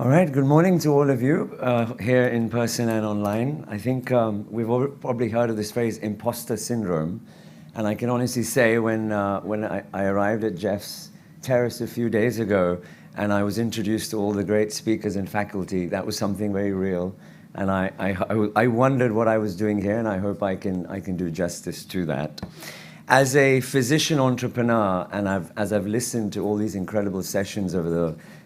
All right, good morning to all of you here in person and online. I think we've all probably heard of this phrase, imposter syndrome. And I can honestly say when I arrived at Jeff's terrace a few days ago and I was introduced to all the great speakers and faculty, that was something very real. And I wondered what I was doing here, and I hope I can do justice to that. As a physician entrepreneur, and as I've listened to all these incredible sessions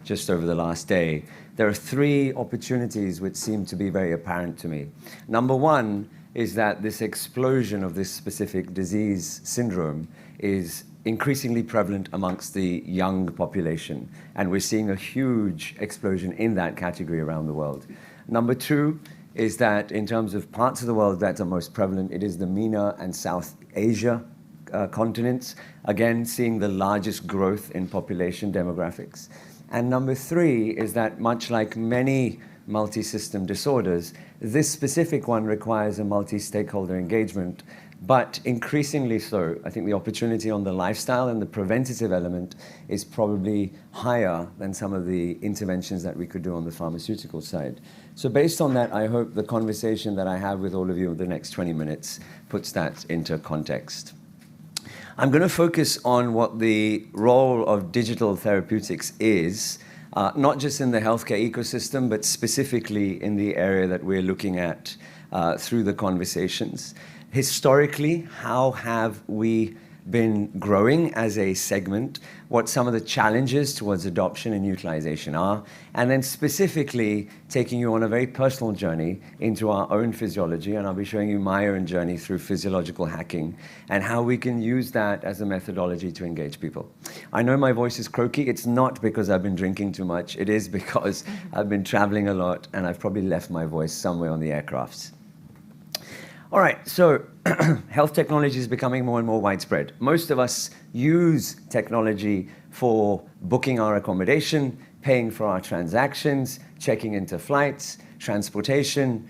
just over the last day, there are three opportunities which seem to be very apparent to me. Number one is that this explosion of this specific disease syndrome is increasingly prevalent amongst the young population, and we're seeing a huge explosion in that category around the world. Number two is that in terms of parts of the world that are most prevalent, it is the MENA and South Asia continents, again seeing the largest growth in population demographics. And number three is that much like many multi-system disorders, this specific one requires a multi-stakeholder engagement, but increasingly so. I think the opportunity on the lifestyle and the preventative element is probably higher than some of the interventions that we could do on the pharmaceutical side. So based on that, I hope the conversation that I have with all of you in the next 20 minutes puts that into context. I'm going to focus on what the role of digital therapeutics is, not just in the healthcare ecosystem, but specifically in the area that we're looking at through the conversations. Historically, how have we been growing as a segment, what some of the challenges towards adoption and utilization are, and then specifically taking you on a very personal journey into our own physiology, and I'll be showing you my own journey through physiological hacking and how we can use that as a methodology to engage people. I know my voice is croaky. It's not because I've been drinking too much. It is because I've been traveling a lot and I've probably left my voice somewhere on the aircrafts. All right, so health technology is becoming more and more widespread. Most of us use technology for booking our accommodation, paying for our transactions, checking into flights, transportation,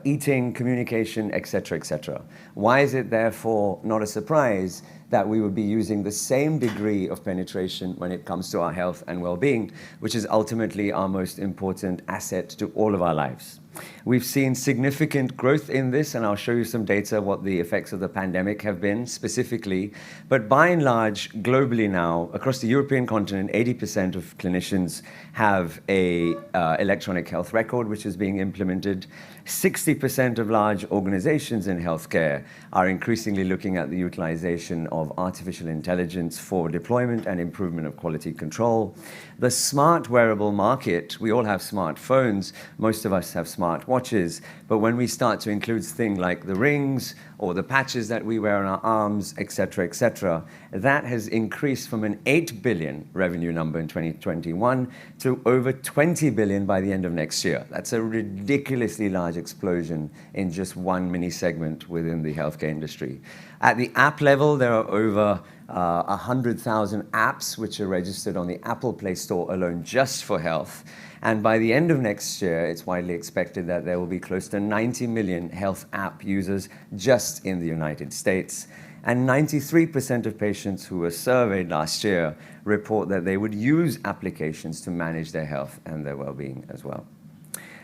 eating, communication, et cetera, et cetera. Why is it therefore not a surprise that we would be using the same degree of penetration when it comes to our health and well-being, which is ultimately our most important asset to all of our lives? We've seen significant growth in this, and I'll show you some data what the effects of the pandemic have been specifically. But by and large, globally now, across the European continent, 80% of clinicians have a electronic health record, which is being implemented. 60% of large organizations in healthcare are increasingly looking at the utilization of artificial intelligence for deployment and improvement of quality control. The smart wearable market, we all have smartphones, most of us have smart watches, but when we start to include things like the rings or the patches that we wear on our arms, et cetera, that has increased from an 8 billion revenue number in 2021 to over 20 billion by the end of next year. That's a ridiculously large explosion in just one mini segment within the healthcare industry. At the app level, there are over 100,000 apps which are registered on the Apple Play Store alone just for health. And by the end of next year, it's widely expected that there will be close to 90 million health app users just in the United States. And 93% of patients who were surveyed last year report that they would use applications to manage their health and their well-being as well.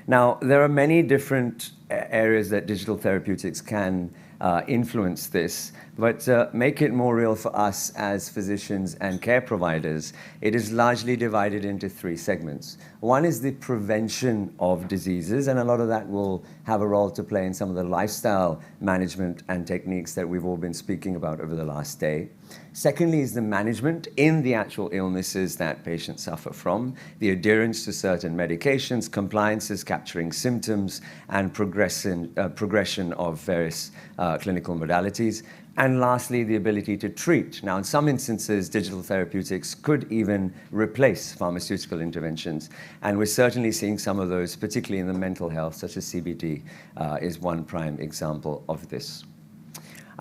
Now, there are many different areas that digital therapeutics can influence this, but make it more real for us as physicians and care providers. It is largely divided into three segments. One is the prevention of diseases, and a lot of that will have a role to play in some of the lifestyle management and techniques that we've all been speaking about over the last day. Secondly is the management in the actual illnesses that patients suffer from, the adherence to certain medications, compliances, capturing symptoms, and progression of various clinical modalities. And lastly, the ability to treat. Now, in some instances, digital therapeutics could even replace pharmaceutical interventions. And we're certainly seeing some of those, particularly in the mental health, such as CBT, is one prime example of this.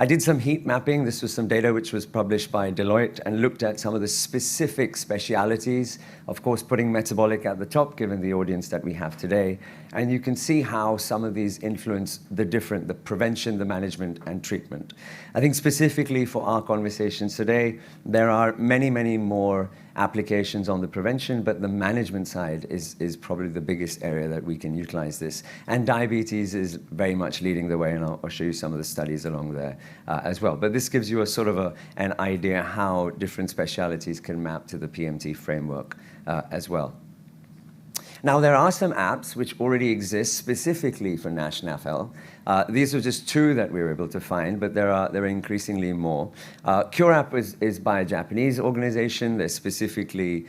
I did some heat mapping. This was some data which was published by Deloitte and looked at some of the specific specialities, of course, putting metabolic at the top, given the audience that we have today. And you can see how some of these influence the prevention, the management, and treatment. I think specifically for our conversations today, there are many, many more applications on the prevention, but the management side is probably the biggest area that we can utilize this. And diabetes is very much leading the way, and I'll show you some of the studies along there as well. But this gives you a sort of an idea how different specialities can map to the PMT framework as well. Now, there are some apps which already exist specifically for NASH/NAFL. These are just two that we were able to find, but there are increasingly more. CureApp is by a Japanese organization. They're specifically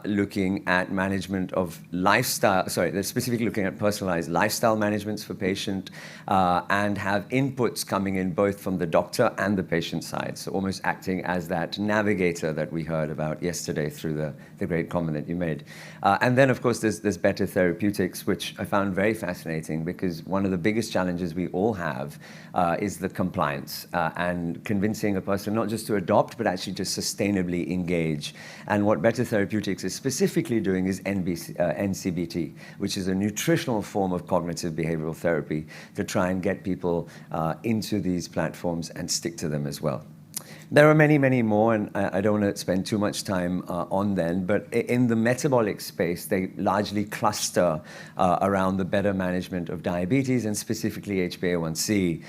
looking at management of lifestyle. Sorry, they're specifically looking at personalized lifestyle managements for patient and have inputs coming in both from the doctor and the patient side. So almost acting as that navigator that we heard about yesterday through the great comment that you made. And then, of course, there's Better Therapeutics, which I found very fascinating because one of the biggest challenges we all have is the compliance and convincing a person not just to adopt, but actually to sustainably engage. And what Better Therapeutics is specifically doing is NCBT, which is a nutritional form of cognitive behavioral therapy to try and get people into these platforms and stick to them as well. There are many, many more, and I don't want to spend too much time on them, but in the metabolic space, they largely cluster around the better management of diabetes and specifically HbA1c,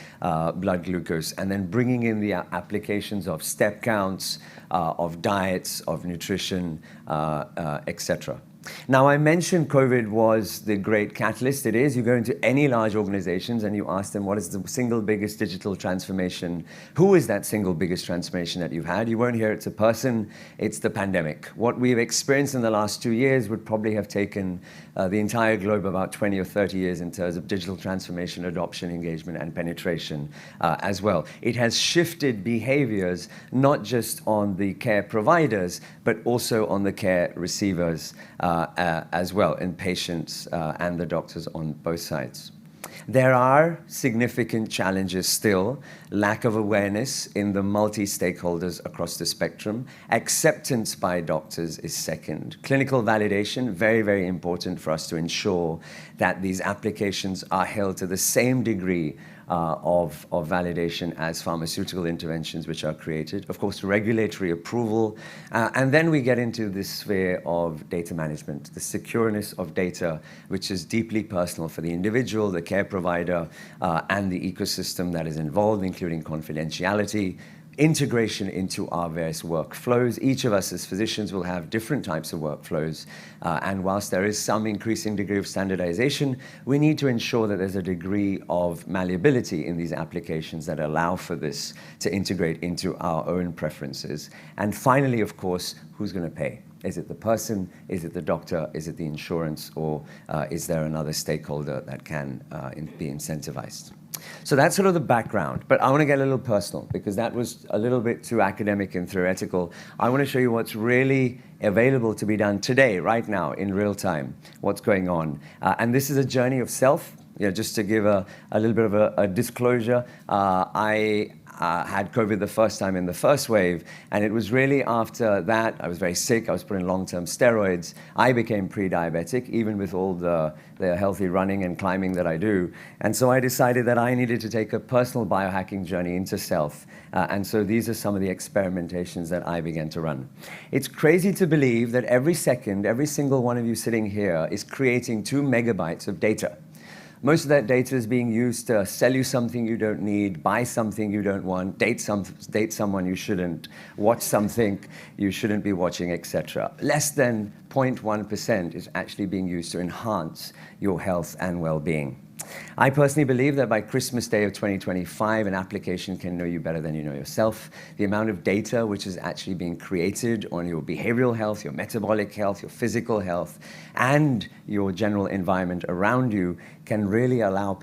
blood glucose, and then bringing in the applications of step counts, of diets, of nutrition, etc. Now, I mentioned COVID was the great catalyst. It is. You go into any large organizations and you ask them, what is the single biggest digital transformation? Who is that single biggest transformation that you've had? You won't hear it's a person, it's the pandemic. What we've experienced in the last 2 years would probably have taken the entire globe about 20 or 30 years in terms of digital transformation, adoption, engagement, and penetration as well. It has shifted behaviors, not just on the care providers, but also on the care receivers as well, and patients and the doctors on both sides. There are significant challenges still. Lack of awareness in the multi-stakeholders across the spectrum. Acceptance by doctors is second. Clinical validation, very, very important for us to ensure that these applications are held to the same degree of validation as pharmaceutical interventions which are created. Of course, regulatory approval. And then we get into this sphere of data management, the secureness of data, which is deeply personal for the individual, the care provider, and the ecosystem that is involved, including confidentiality, integration into our various workflows. Each of us as physicians will have different types of workflows. And whilst there is some increasing degree of standardization, we need to ensure that there's a degree of malleability in these applications that allow for this to integrate into our own preferences. And finally, of course, who's going to pay? Is it the person? Is it the doctor? Is it the insurance? Or is there another stakeholder that can be incentivized? So that's sort of the background, but I want to get a little personal because that was a little bit too academic and theoretical. I want to show you what's really available to be done today, right now, in real time, what's going on. And this is a journey of self. Just to give a little bit of a disclosure, I had COVID the first time in the first wave, and it was really after that, I was very sick, I was put in long-term steroids, I became pre-diabetic, even with all the healthy running and climbing that I do. And so I decided that I needed to take a personal biohacking journey into self. And so these are some of the experimentations that I began to run. It's crazy to believe that every second, every single one of you sitting here is creating 2 megabytes of data. Most of that data is being used to sell you something you don't need, buy something you don't want, date someone you shouldn't, watch something you shouldn't be watching, etc. Less than 0.1% is actually being used to enhance your health and well-being. I personally believe that by Christmas Day of 2025, an application can know you better than you know yourself. The amount of data which is actually being created on your behavioral health, your metabolic health, your physical health, and your general environment around you can really allow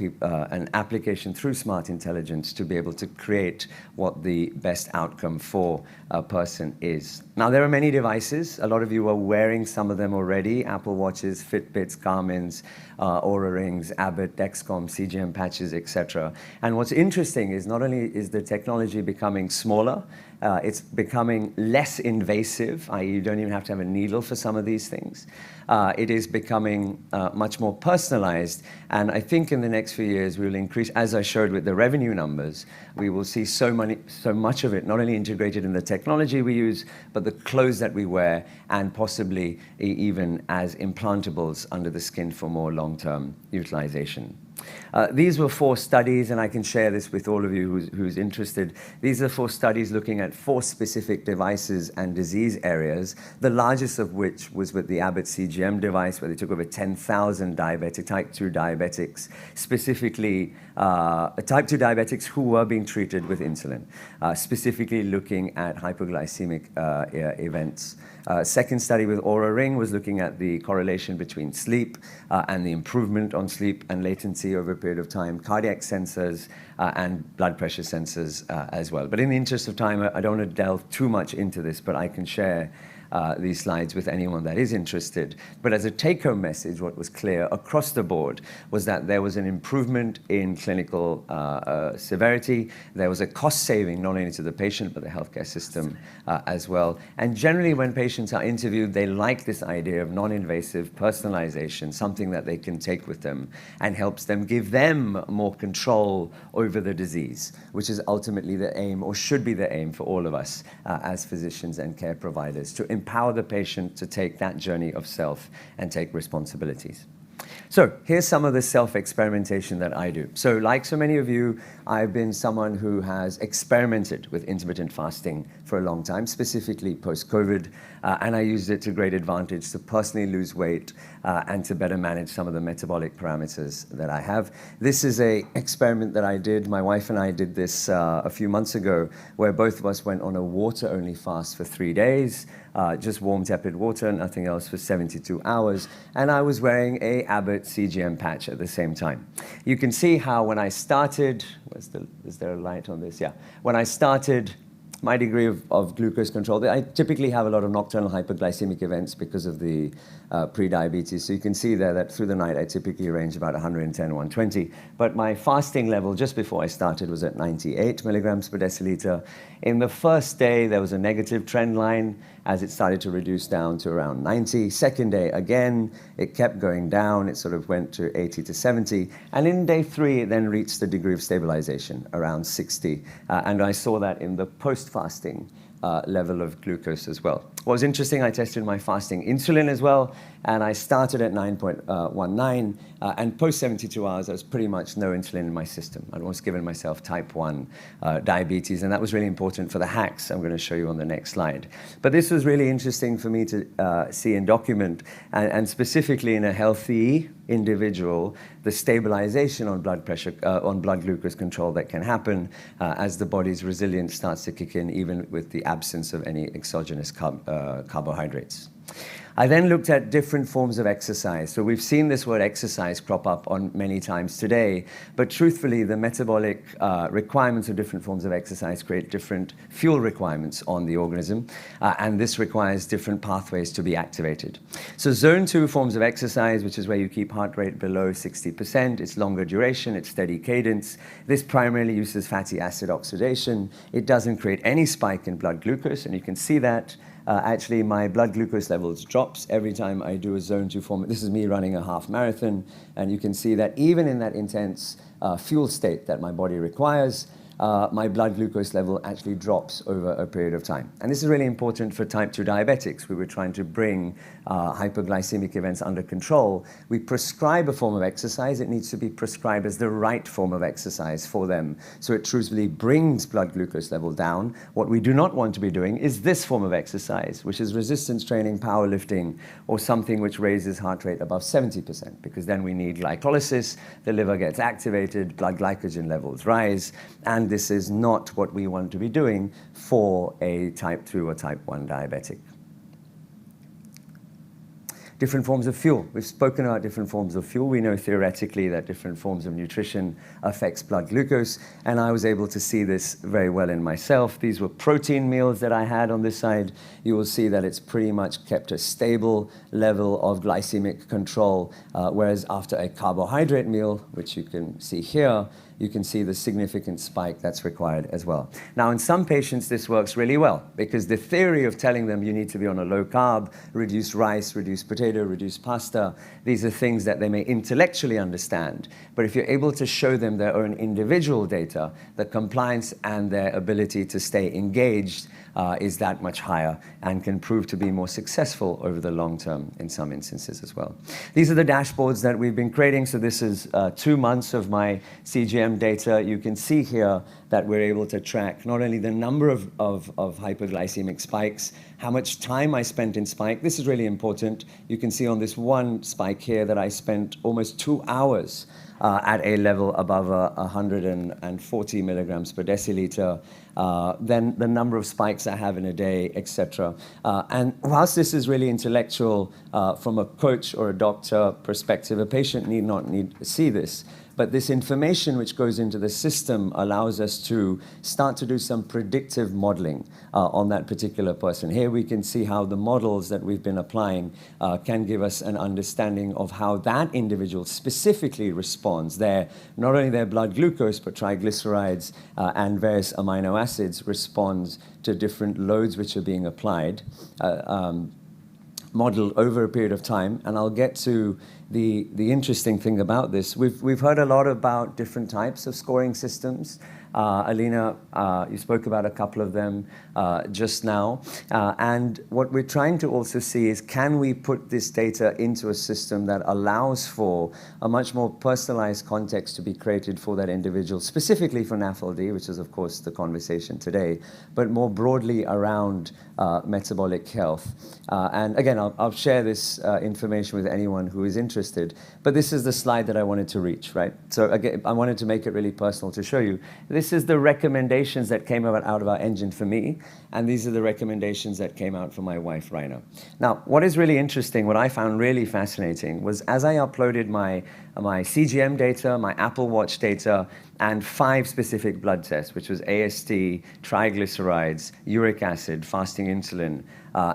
an application through smart intelligence to be able to create what the best outcome for a person is. Now, there are many devices. A lot of you are wearing some of them already: Apple Watches, Fitbits, Garmin's, Oura Rings, Abbott, Dexcom, from CGM patches, etc. And what's interesting is not only is the technology becoming smaller, it's becoming less invasive, i.e. you don't even have to have a needle for some of these things. It is becoming much more personalized, and I think in the next few years we will increase, as I showed with the revenue numbers, we will see so much of it not only integrated in the technology we use, but the clothes that we wear, and possibly even as implantables under the skin for more long-term utilization. These were 4 studies, and I can share this with all of you who's interested. These are 4 studies looking at 4 specific devices and disease areas, the largest of which was with the Abbott CGM device, where they took over 10,000 type 2 diabetics, specifically type 2 diabetics who were being treated with insulin, specifically looking at hypoglycemic events. Second study with Oura Ring was looking at the correlation between sleep and the improvement on sleep and latency over a period of time, cardiac sensors and blood pressure sensors as well. But in the interest of time, I don't want to delve too much into this, but I can share these slides with anyone that is interested. But as a take-home message, what was clear across the board was that there was an improvement in clinical severity. There was a cost saving not only to the patient, but the healthcare system as well. And generally, when patients are interviewed, they like this idea of non-invasive personalization, something that they can take with them and helps them, give them more control over the disease, which is ultimately the aim, or should be the aim for all of us as physicians and care providers, to empower the patient to take that journey of self and take responsibilities. So here's some of the self-experimentation that I do. So like so many of you, I've been someone who has experimented with intermittent fasting for a long time, specifically post-COVID, and I used it to great advantage to personally lose weight and to better manage some of the metabolic parameters that I have. This is an experiment that I did. My wife and I did this a few months ago, where both of us went on a water-only fast for 3 days, just warm, tepid water, nothing else for 72 hours, and I was wearing a Abbott CGM patch at the same time. You can see how when I started, is there a light on this? Yeah. When I started, my degree of glucose control, I typically have a lot of nocturnal hypoglycemic events because of the pre-diabetes. So you can see there that through the night, I typically range about 110, 120. But my fasting level just before I started was at 98 milligrams per deciliter. In the first day, there was a negative trend line as it started to reduce down to around 90. Second day, again, it kept going down. It sort of went to 80 to 70. And in day 3, it then reached a degree of stabilization, around 60. And I saw that in the post-fasting level of glucose as well. What was interesting, I tested my fasting insulin as well, and I started at 9.19, and post 72 hours, there was pretty much no insulin in my system. I'd almost given myself type 1 diabetes, and that was really important for the hacks I'm going to show you on the next slide. But this was really interesting for me to see and document, and specifically in a healthy individual, the stabilization on blood pressure, on blood glucose control that can happen as the body's resilience starts to kick in, even with the absence of any exogenous carbohydrates. I then looked at different forms of exercise. So we've seen this word exercise crop up on many times today, but truthfully, the metabolic requirements of different forms of exercise create different fuel requirements on the organism, and this requires different pathways to be activated. So zone 2 forms of exercise, which is where you keep heart rate below 60%, it's longer duration, it's steady cadence. This primarily uses fatty acid oxidation. It doesn't create any spike in blood glucose, and you can see that. Actually, my blood glucose levels drops every time I do a zone 2 form. This is me running a half marathon, and you can see that even in that intense fuel state that my body requires, my blood glucose level actually drops over a period of time. And this is really important for type 2 diabetics. We were trying to bring hypoglycemic events under control. We prescribe a form of exercise. It needs to be prescribed as the right form of exercise for them, so it truthfully brings blood glucose level down. What we do not want to be doing is this form of exercise, which is resistance training, powerlifting, or something which raises heart rate above 70%, because then we need glycolysis, the liver gets activated, blood glycogen levels rise, and this is not what we want to be doing for a type 2 or type 1 diabetic. Different forms of fuel. We've spoken about different forms of fuel. We know theoretically that different forms of nutrition affects blood glucose, and I was able to see this very well in myself. These were protein meals that I had on this side. You will see that it's pretty much kept a stable level of glycemic control, whereas after a carbohydrate meal, which you can see here, you can see the significant spike that's required as well. Now, in some patients, this works really well because the theory of telling them you need to be on a low carb, reduce rice, reduce potato, reduce pasta, these are things that they may intellectually understand. But if you're able to show them their own individual data, the compliance and their ability to stay engaged is that much higher and can prove to be more successful over the long term in some instances as well. These are the dashboards that we've been creating. So this is 2 months of my CGM data. You can see here that we're able to track not only the number of hyperglycemic spikes, how much time I spent in spike. This is really important. You can see on this one spike here that I spent almost 2 hours at a level above 140 milligrams per deciliter, then the number of spikes I have in a day, etc. And whilst this is really intellectual from a coach or a doctor perspective, a patient need not see this. But this information which goes into the system allows us to start to do some predictive modeling on that particular person. Here we can see how the models that we've been applying can give us an understanding of how that individual specifically responds. Not only their blood glucose, but triglycerides and various amino acids responds to different loads which are being applied. Modeled over a period of time, and I'll get to the interesting thing about this. We've heard a lot about different types of scoring systems. Alina, you spoke about a couple of them just now. And what we're trying to also see is, can we put this data into a system that allows for a much more personalized context to be created for that individual, specifically for NAFLD, which is, of course, the conversation today, but more broadly around metabolic health. And again, I'll share this information with anyone who is interested. But this is the slide that I wanted to reach, right? So again, I wanted to make it really personal to show you. This is the recommendations that came out of our engine for me, and these are the recommendations that came out for my wife, Ranney. Now, what is really interesting, what I found really fascinating, was as I uploaded my CGM data, my Apple Watch data, and 5 specific blood tests, which was AST, triglycerides, uric acid, fasting insulin,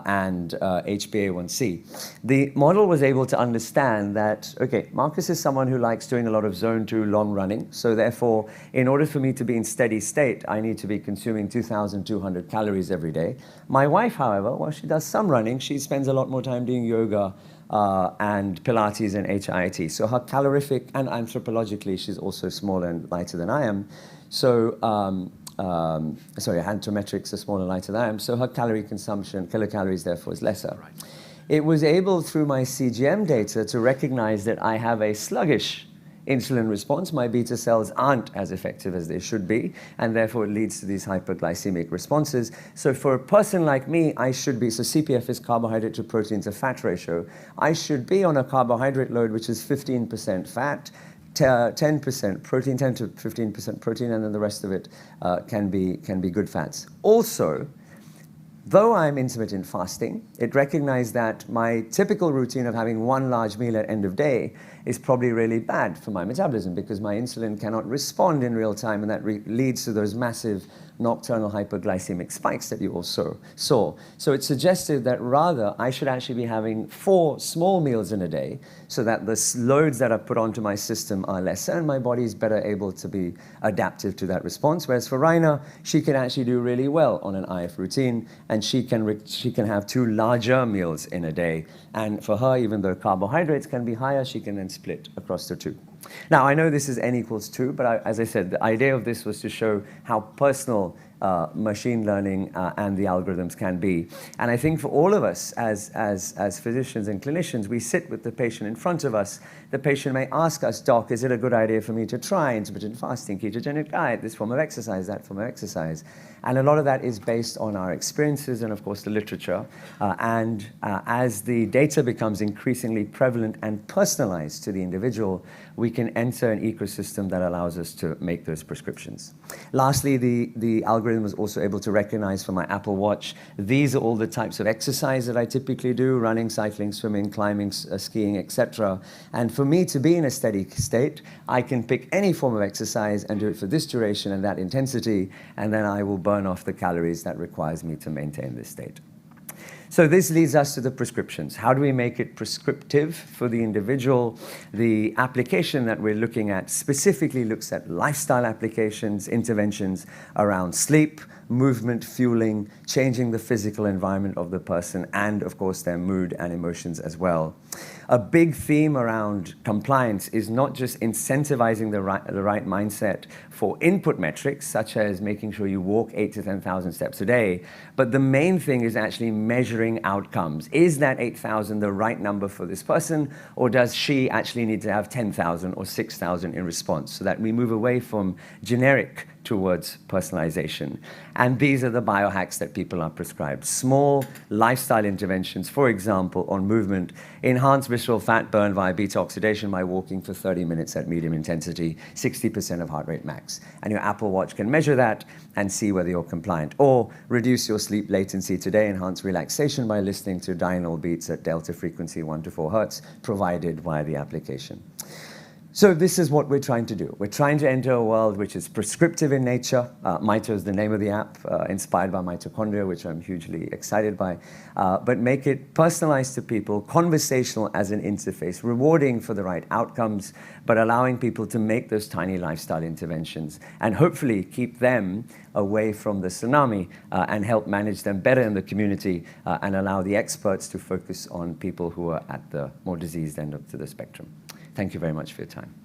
and HbA1c. The model was able to understand that, okay, Marcus is someone who likes doing a lot of zone 2 long running, so therefore, in order for me to be in steady state, I need to be consuming 2,200 calories every day. My wife, however, while she does some running, she spends a lot more time doing yoga, and Pilates and HIIT. So her calorific, and anthropologically, she's also smaller and lighter than I am. So, anthropometrics are smaller and lighter than I am. So her calorie consumption, kilocalories, therefore, is lesser. Right. It was able, through my CGM data, to recognize that I have a sluggish insulin response. My beta cells aren't as effective as they should be, and therefore it leads to these hyperglycemic responses. So for a person like me, I should be, so CPF is carbohydrate to protein to fat ratio, I should be on a carbohydrate load which is 15% fat, 10% protein, 10 to 15% protein, and then the rest of it can be good fats. Also, though I'm intermittent fasting, it recognized that my typical routine of having one large meal at end of day is probably really bad for my metabolism because my insulin cannot respond in real time, and that leads to those massive nocturnal hyperglycemic spikes that you also saw. So it suggested that rather I should actually be having 4 small meals in a day so that the loads that are put onto my system are lesser and my body is better able to be adaptive to that response. Whereas for Raina, she can actually do really well on an IF routine, and she can have 2 larger meals in a day. And for her, even though carbohydrates can be higher, she can then split across the 2. Now, I know this is n equals 2, but as I said, the idea of this was to show how personal machine learning and the algorithms can be. And I think for all of us as physicians and clinicians, we sit with the patient in front of us. The patient may ask us, Doc, is it a good idea for me to try intermittent fasting, ketogenic diet, this form of exercise, that form of exercise? And a lot of that is based on our experiences and, of course, the literature. As the data becomes increasingly prevalent and personalized to the individual, we can enter an ecosystem that allows us to make those prescriptions. Lastly, the algorithm algorithm was also able to recognize from my Apple Watch, these are all the types of exercise that I typically do: running, cycling, swimming, climbing, skiing, etc. And for me to be in a steady state, I can pick any form of exercise and do it for this duration and that intensity, and then I will burn off the calories that requires me to maintain this state. So this leads us to the prescriptions. How do we make it prescriptive for the individual? The application that we're looking at specifically looks at lifestyle applications, interventions around sleep, movement, fueling, changing the physical environment of the person, and of course their mood and emotions as well. A big theme around compliance is not just incentivizing the right mindset for input metrics, such as making sure you walk 8,000 to 10,000 steps a day, but the main thing is actually measuring outcomes. Is that 8,000 the right number for this person, or does she actually need to have 10,000 or 6,000 in response, so that we move away from generic towards personalization? And these are the biohacks that people are prescribed. Small lifestyle interventions, for example, on movement, enhance visceral fat burn via beta oxidation by walking for 30 minutes at medium intensity, 60% of heart rate max. And your Apple Watch can measure that and see whether you're compliant. Or reduce your sleep latency today, enhance relaxation by listening to binaural beats at delta frequency 1 to 4 hertz, provided via the application. So this is what we're trying to do. We're trying to enter a world which is prescriptive in nature. Mito is the name of the app, inspired by mitochondria, which I'm hugely excited by. But make it personalized to people, conversational as an interface, rewarding for the right outcomes, but allowing people to make those tiny lifestyle interventions and hopefully keep them away from the tsunami and help manage them better in the community and allow the experts to focus on people who are at the more diseased end of the spectrum. Thank you very much for your time.